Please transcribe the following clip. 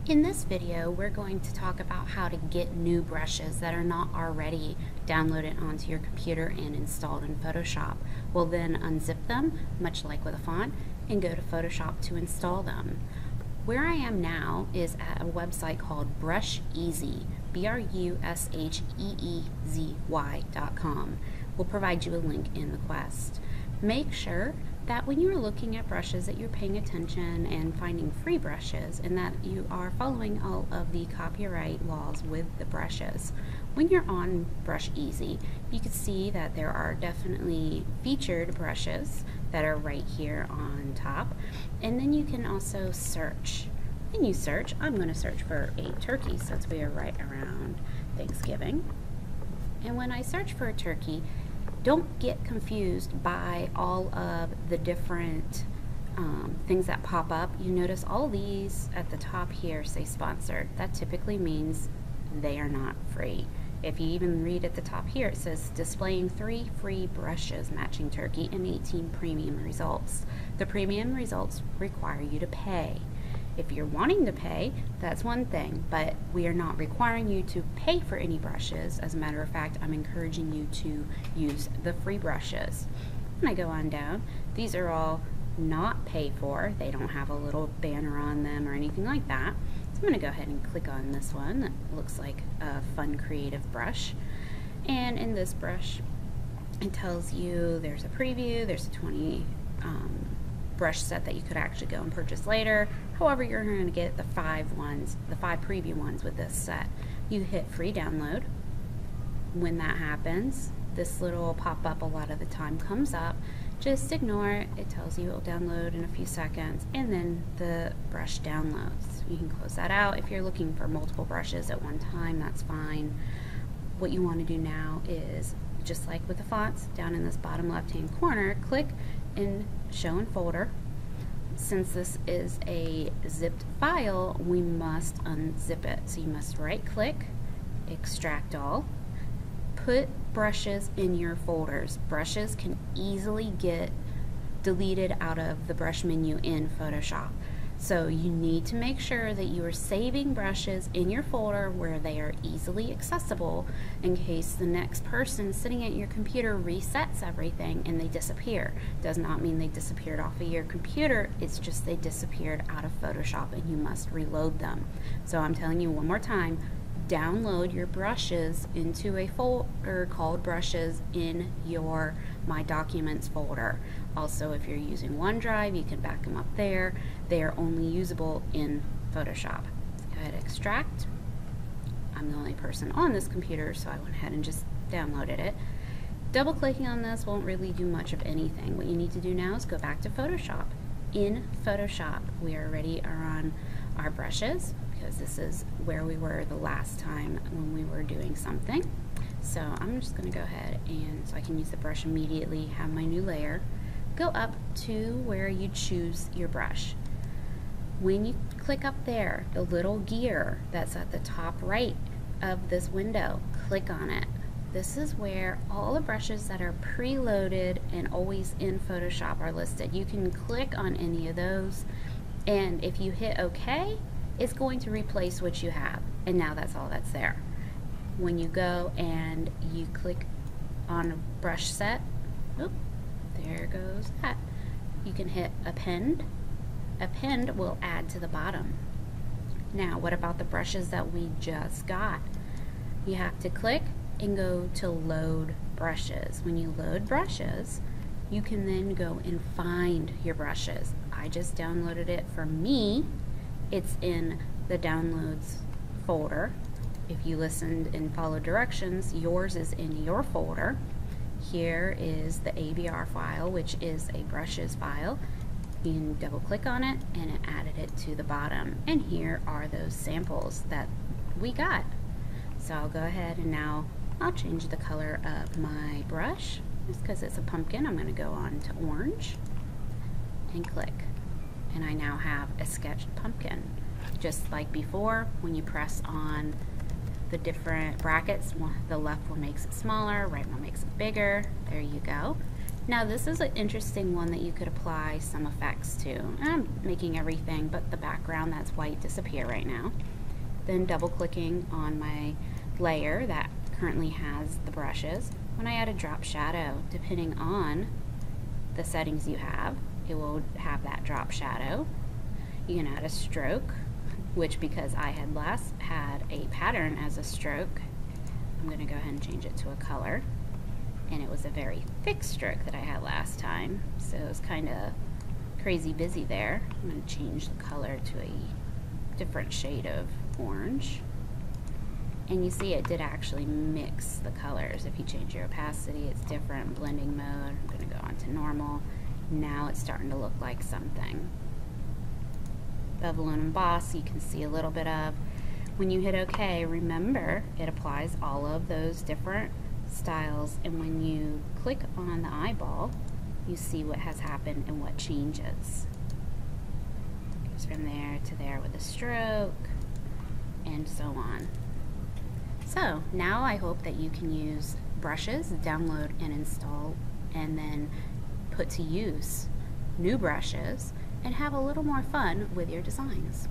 In this video, we're going to talk about how to get new brushes that are not already downloaded onto your computer and installed in Photoshop. We'll then unzip them, much like with a font, and go to Photoshop to install them. Where I am now is at a website called Brusheezy, BRUSHEEZY.com. We'll provide you a link in the quest. Make sure that when you're looking at brushes that you're paying attention and finding free brushes and that you are following all of the copyright laws with the brushes. When you're on Brusheezy, you can see that there are definitely featured brushes that are right here on top, and then you can also search. When you search, I'm going to search for a turkey since we are right around Thanksgiving. And when I search for a turkey, don't get confused by all of the different things that pop up. You notice all these at the top here say sponsored. That typically means they are not free. If you even read at the top here, it says displaying 3 free brushes matching turkey and 18 premium results. The premium results require you to pay. If you're wanting to pay, that's one thing, but we are not requiring you to pay for any brushes. As a matter of fact, I'm encouraging you to use the free brushes. When I go on down, these are all not paid for. They don't have a little banner on them or anything like that. So I'm going to go ahead and click on this one that looks like a fun creative brush. And in this brush, it tells you there's a preview, there's a 20 brush set that you could actually go and purchase later. However, you're going to get the 5 preview ones with this set. You hit free download. When that happens, this little pop-up a lot of the time comes up. Just ignore it. It tells you it'll download in a few seconds, and then the brush downloads. You can close that out. If you're looking for multiple brushes at one time, that's fine. What you want to do now is, just like with the fonts, down in this bottom left-hand corner, click in Show in Folder. Since this is a zipped file, we must unzip it. So you must right-click, Extract All, put brushes in your folders. Brushes can easily get deleted out of the brush menu in Photoshop. So you need to make sure that you are saving brushes in your folder where they are easily accessible in case the next person sitting at your computer resets everything and they disappear. Does not mean they disappeared off of your computer, it's just they disappeared out of Photoshop and you must reload them. So I'm telling you one more time, download your brushes into a folder called Brushes in your My Documents folder. Also, if you're using OneDrive, you can back them up there. They are only usable in Photoshop. Go ahead and extract. I'm the only person on this computer, so I went ahead and just downloaded it. Double clicking on this won't really do much of anything. What you need to do now is go back to Photoshop. In Photoshop, we already are on our brushes because this is where we were the last time when we were doing something. So I'm just going to go ahead and, so I can use the brush immediately, have my new layer, go up to where you choose your brush. When you click up there, the little gear that's at the top right of this window, click on it. This is where all the brushes that are preloaded and always in Photoshop are listed. You can click on any of those, and if you hit OK, it's going to replace what you have, and now that's all that's there. When you go and you click on a brush set, oop, there goes that. You can hit Append. Append will add to the bottom. Now, what about the brushes that we just got? You have to click and go to Load Brushes. When you load brushes, you can then go and find your brushes. I just downloaded it for me. It's in the Downloads folder. If you listened and followed directions, yours is in your folder. Here is the ABR file, which is a brushes file. You can double click on it and it added it to the bottom. And here are those samples that we got. So I'll go ahead and now I'll change the color of my brush. Just because it's a pumpkin, I'm going to go on to orange and click. And I now have a sketched pumpkin. Just like before, when you press on the different brackets, the left one makes it smaller, right one makes it bigger. There you go. Now this is an interesting one that you could apply some effects to. I'm making everything but the background that's white disappear right now. Then double clicking on my layer that currently has the brushes. When I add a drop shadow, depending on the settings you have, it will have that drop shadow. You can add a stroke, which because I had last had a pattern as a stroke, I'm going to go ahead and change it to a color. And it was a very thick stroke that I had last time, so it was kind of crazy busy there. I'm going to change the color to a different shade of orange. And you see it did actually mix the colors. If you change your opacity, it's different. Blending mode, I'm going to go on to normal. Now it's starting to look like something. Bevel and emboss, you can see a little bit of. When you hit OK, remember it applies all of those different styles, and when you click on the eyeball, you see what has happened and what changes. It goes from there to there with a stroke, and so on. So now I hope that you can use brushes, download and install, and then put to use new brushes and have a little more fun with your designs.